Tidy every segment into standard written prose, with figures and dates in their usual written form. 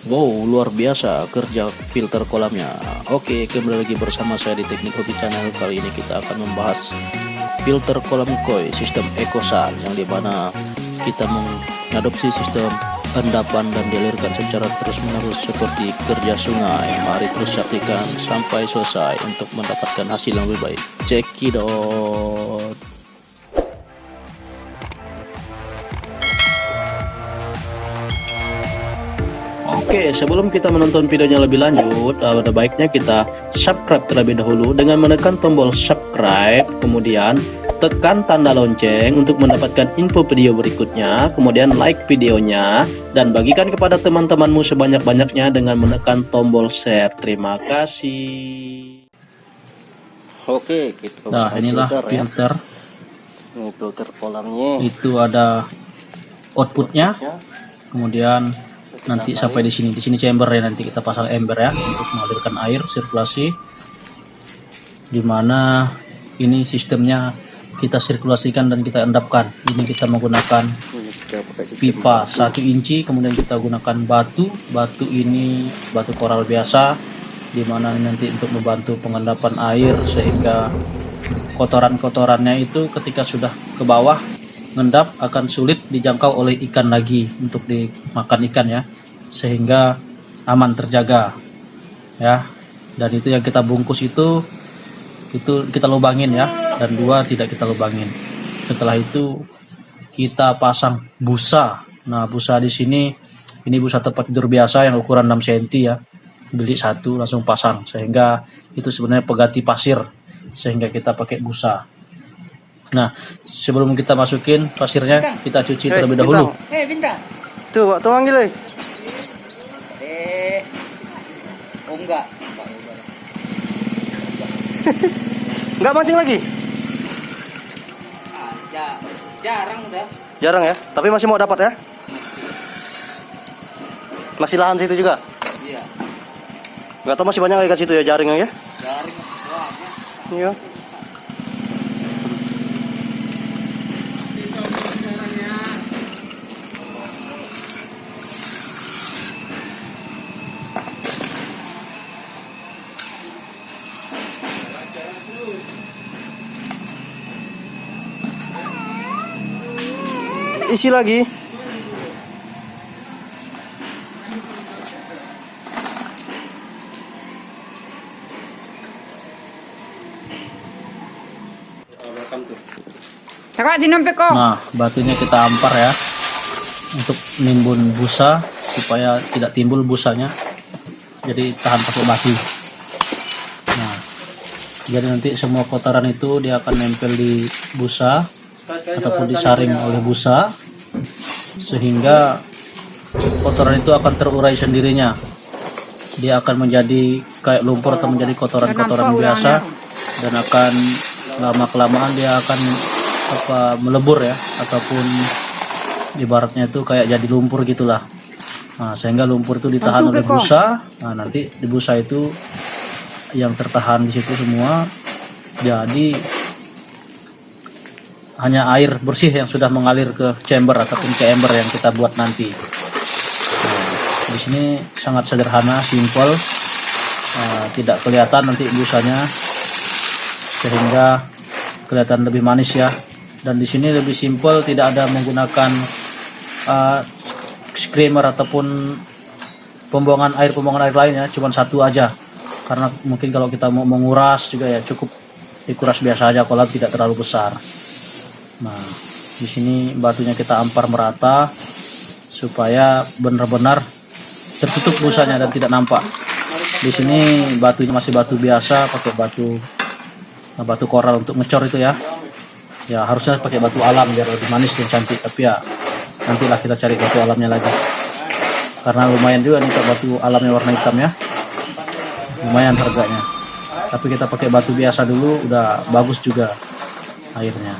Wow, luar biasa kerja filter kolamnya. Oke, kembali lagi bersama saya di Teknik Hobi Channel. Kali ini kita akan membahas filter kolam koi sistem Ekosan, yang dimana kita mengadopsi sistem endapan dan dialirkan secara terus-menerus seperti kerja sungai. Mari terus saksikan sampai selesai untuk mendapatkan hasil yang lebih baik. Cekidot. Oke, sebelum kita menonton videonya lebih lanjut, ada baiknya kita subscribe terlebih dahulu dengan menekan tombol subscribe, kemudian tekan tanda lonceng untuk mendapatkan info video berikutnya, kemudian like videonya, dan bagikan kepada teman-temanmu sebanyak-banyaknya dengan menekan tombol share. Terima kasih. Oke, kita Nah, inilah filter. Ini filter kolamnya. Itu ada outputnya, kemudian nanti sampai di sini chamber ya, nanti kita pasang ember ya untuk mengalirkan air sirkulasi, dimana ini sistemnya kita sirkulasikan dan kita endapkan. Ini kita menggunakan pipa 1 inci, kemudian kita gunakan batu ini batu koral biasa, dimana nanti untuk membantu pengendapan air sehingga kotoran-kotorannya itu ketika sudah ke bawah ngendap akan sulit dijangkau oleh ikan lagi untuk dimakan ikan ya, sehingga aman terjaga ya. Dan itu yang kita bungkus itu kita lubangin ya, dan 2 tidak kita lubangin. Setelah itu kita pasang busa. Nah, busa di sini ini busa tempat tidur biasa yang ukuran 6 cm ya, beli 1 langsung pasang, sehingga itu sebenarnya pengganti pasir, sehingga kita pakai busa. Nah, sebelum kita masukin pasirnya, Bintang. kita cuci terlebih dahulu. Bintang. Tuh, waktu manggil oh enggak. Enggak mancing lagi? Jarang udah. Jarang ya, tapi masih mau dapat ya? Masih lahan situ juga? Iya. Enggak tahu masih banyak ikan situ ya, jaringnya ya? Jaring banyak. Iya. Isi lagi. Nah, batunya kita ampar ya untuk nimbun busa supaya tidak timbul busanya, jadi tahan pakai batu. Nah, jadi nanti semua kotoran itu dia akan nempel di busa ataupun disaring oleh busa, sehingga kotoran itu akan terurai sendirinya. Dia akan menjadi kayak lumpur atau menjadi kotoran-kotoran biasa, dan akan lama-kelamaan dia akan melebur ya, ataupun ibaratnya itu kayak jadi lumpur gitulah. Nah, sehingga lumpur itu ditahan oleh busa. Nah, nanti di busa itu yang tertahan di situ semua, jadi hanya air bersih yang sudah mengalir ke chamber ataupun ke ember yang kita buat nanti. Nah, di sini sangat sederhana, simple, tidak kelihatan nanti busanya, sehingga kelihatan lebih manis ya. Dan di sini lebih simple, tidak ada menggunakan screamer ataupun pembuangan air lainnya, cuma 1 aja. Karena mungkin kalau kita mau menguras juga ya cukup dikuras biasa aja, kolam tidak terlalu besar. Nah, di sini batunya kita ampar merata supaya benar-benar tertutup busanya dan tidak nampak. Di sini batunya masih batu biasa, pakai batu koral untuk ngecor itu ya. Ya, harusnya pakai batu alam biar lebih manis dan cantik, tapi ya nantilah kita cari batu alamnya lagi. Karena lumayan juga nih batu alamnya warna hitam ya. Lumayan harganya. Tapi kita pakai batu biasa dulu, udah bagus juga airnya.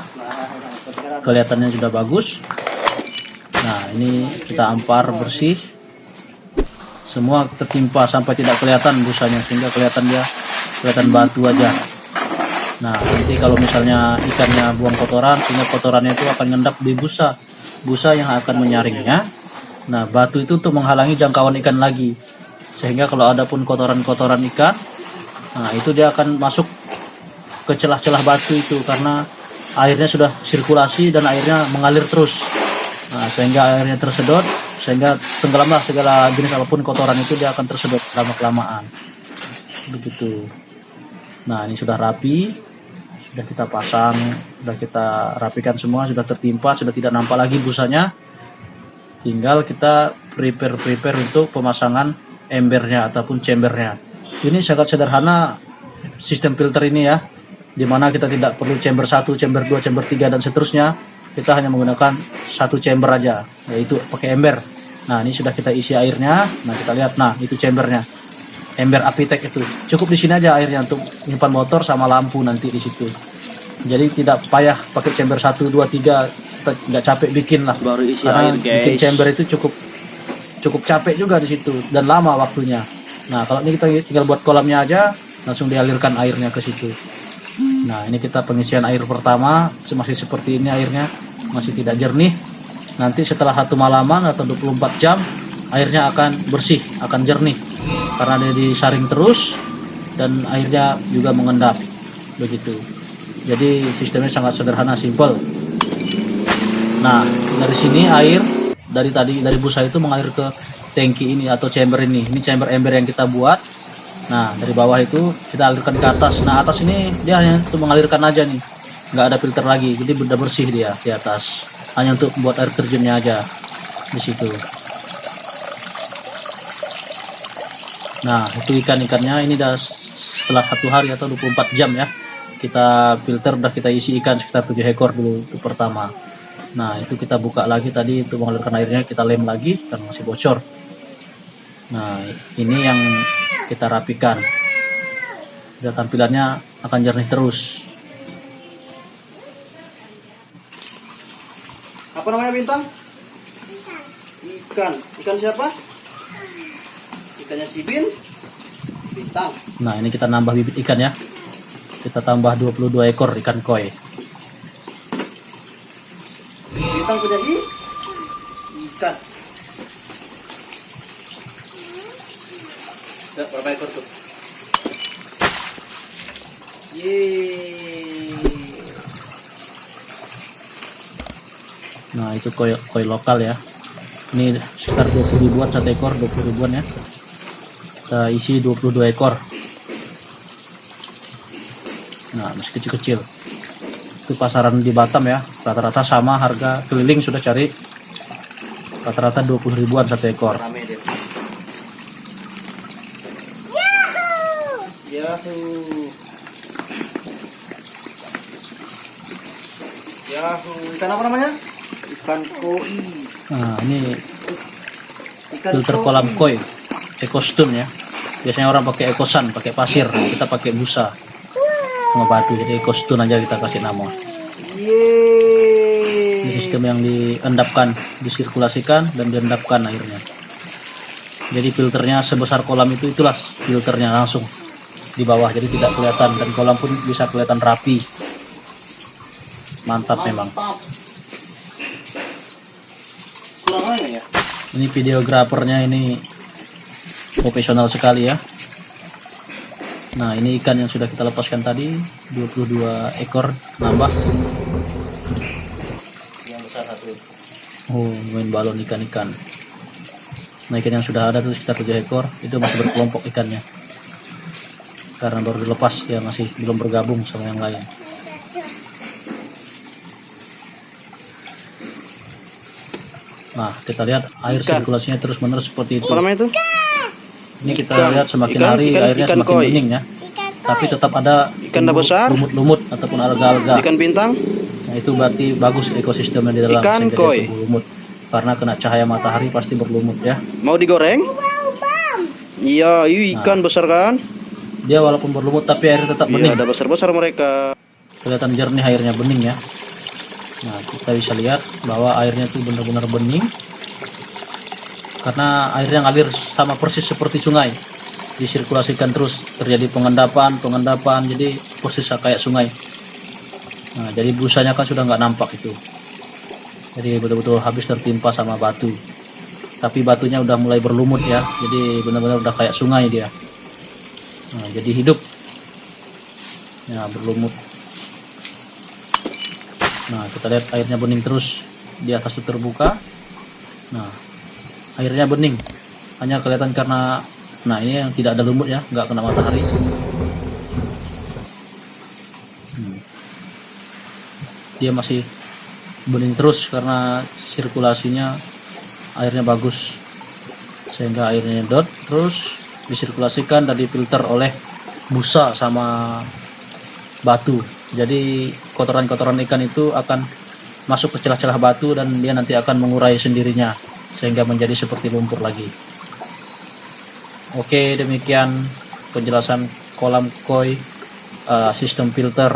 Kelihatannya sudah bagus. Nah, ini kita ampar bersih. Semua tertimpa sampai tidak kelihatan busanya, sehingga kelihatan batu aja. Nah, nanti kalau misalnya ikannya buang kotoran, sehingga kotorannya itu akan ngendap di busa yang akan menyaringnya. Nah, batu itu untuk menghalangi jangkauan ikan lagi. Sehingga kalau ada pun kotoran-kotoran ikan, nah itu dia akan masuk ke celah-celah batu itu karena airnya sudah sirkulasi dan airnya mengalir terus. Nah, sehingga airnya tersedot, sehingga tenggelamlah segala jenis apapun kotoran itu dia akan tersedot lama-kelamaan. Begitu. Nah, ini sudah rapi, sudah kita pasang, sudah kita rapikan semua, sudah tertimpa, sudah tidak nampak lagi busanya. Tinggal kita prepare untuk pemasangan embernya ataupun chambernya. Ini sangat sederhana sistem filter ini ya, dimana kita tidak perlu chamber 1, chamber 2, chamber 3 dan seterusnya. Kita hanya menggunakan satu chamber aja, yaitu pakai ember. Nah, ini sudah kita isi airnya. Nah, kita lihat, nah itu chambernya, ember Apitek itu. Cukup di sini aja airnya untuk menyimpan motor sama lampu nanti di situ. Jadi tidak payah pakai chamber 1, 2, 3, kita nggak capek bikin lah. Baru isi Karena air, bikin guys. chamber itu cukup capek juga di situ dan lama waktunya. Nah, kalau ini kita tinggal buat kolamnya aja, langsung dialirkan airnya ke situ. Nah, ini kita pengisian air pertama, masih seperti ini airnya, masih tidak jernih. Nanti setelah 1 malaman atau 24 jam, airnya akan bersih, akan jernih. Karena dia disaring terus dan airnya juga mengendap. Begitu. Jadi sistemnya sangat sederhana, simple. Nah, dari sini air dari busa itu mengalir ke tangki ini atau chamber ini. Ini chamber ember yang kita buat. Nah, dari bawah itu kita alirkan ke atas. Nah, atas ini dia hanya untuk mengalirkan aja nih, nggak ada filter lagi, jadi udah bersih dia di atas. Hanya untuk buat air terjunnya aja di situ. Nah, itu ikan-ikannya ini udah setelah 1 hari atau 24 jam ya. Kita filter, udah kita isi ikan sekitar 7 ekor dulu itu pertama. Nah, itu kita buka lagi tadi untuk mengalirkan airnya, kita lem lagi karena masih bocor. Nah, ini yang kita rapikan. Dan tampilannya akan jernih terus. Apa namanya Bintang? Ikan siapa? Ikannya si Bintang. Nah, ini kita nambah bibit ikan ya. Kita tambah 22 ekor ikan koi. Bintang punya ikan. Berapa ekor tuh? Yeay. Nah, itu koi lokal ya. Ini sekitar 20 ribuan satu ekor, 20 ribuan ya. Kita isi 22 ekor. Nah, masih kecil-kecil. Itu pasaran di Batam ya. Rata-rata sama harga keliling sudah cari. Rata-rata 20 ribuan satu ekor. Rame deh. Yahoo. Ikan apa namanya? Ikan koi. Nah, ini Ikan filter kolam koi, ekostun ya. Biasanya orang pakai ekosan, pakai pasir. Kita pakai busa sama batu. Jadi ekostun aja kita kasih nama. Yeay. Ini sistem yang diendapkan, disirkulasikan dan diendapkan airnya. Jadi filternya sebesar kolam itu, itulah filternya langsung di bawah, jadi tidak kelihatan dan kolam pun bisa kelihatan rapi. Mantap memang. Kurang mana ya? Ini videografernya ini profesional sekali ya. Nah, ini ikan yang sudah kita lepaskan tadi 22 ekor nambah. Yang besar satu. Oh, main balon ikan-ikan. Nah, ikan yang sudah ada itu sekitar 7 ekor, itu masih berkelompok ikannya. Karena baru dilepas, dia masih belum bergabung sama yang lain. Nah, kita lihat air Ikan. sirkulasinya terus-menerus seperti itu. Apa namanya itu? Ini kita Ikan. lihat semakin Ikan- hari ikan- airnya ikan semakin koi. bening ya. Tapi tetap ada Ikan dah besar. lumut-lumut ataupun alga-alga. Ikan bintang. Nah, itu berarti bagus ekosistemnya di dalam, Ikan sehingga dia koi. tumbuh lumut. Karena kena cahaya matahari pasti berlumut ya. Mau digoreng? Iya, ikan besar kan? Dia walaupun berlumut tapi airnya tetap Iya, bening. ada besar-besar mereka. Kelihatan jernih airnya, bening ya. Nah, kita bisa lihat bahwa airnya itu benar-benar bening karena airnya ngalir sama persis seperti sungai, disirkulasikan terus, terjadi pengendapan, jadi persis kayak sungai. Nah, jadi busanya kan sudah nggak nampak itu, jadi betul-betul habis tertimpa sama batu. tapi batunya udah mulai berlumut ya, jadi benar-benar udah kayak sungai dia. Nah, jadi hidup ya, berlumut. Nah, kita lihat airnya bening terus di atas itu terbuka. Nah, airnya bening, hanya kelihatan karena ini yang tidak ada lumut ya, nggak kena matahari. Dia masih bening terus karena sirkulasinya, airnya bagus, sehingga airnya nyedot terus disirkulasikan dan difilter oleh busa sama batu. Jadi kotoran-kotoran ikan itu akan masuk ke celah-celah batu dan dia nanti akan mengurai sendirinya sehingga menjadi seperti lumpur lagi. Oke, demikian penjelasan kolam koi, sistem filter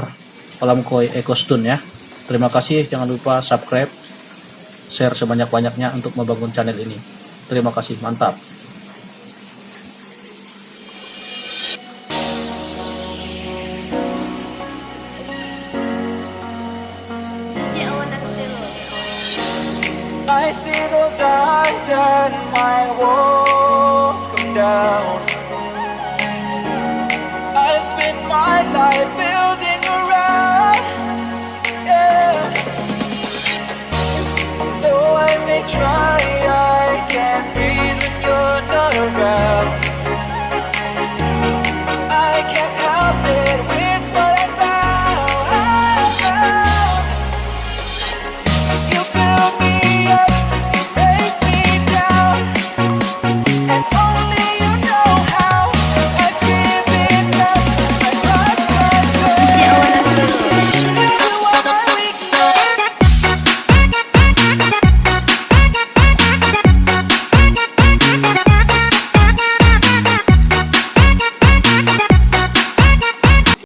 kolam koi EcoStone ya. Terima kasih, jangan lupa subscribe, share sebanyak-banyaknya untuk membangun channel ini. Terima kasih, mantap. I see those eyes and my walls come down. I spend my life building around, yeah. Though I may try, I can't breathe when you're not around.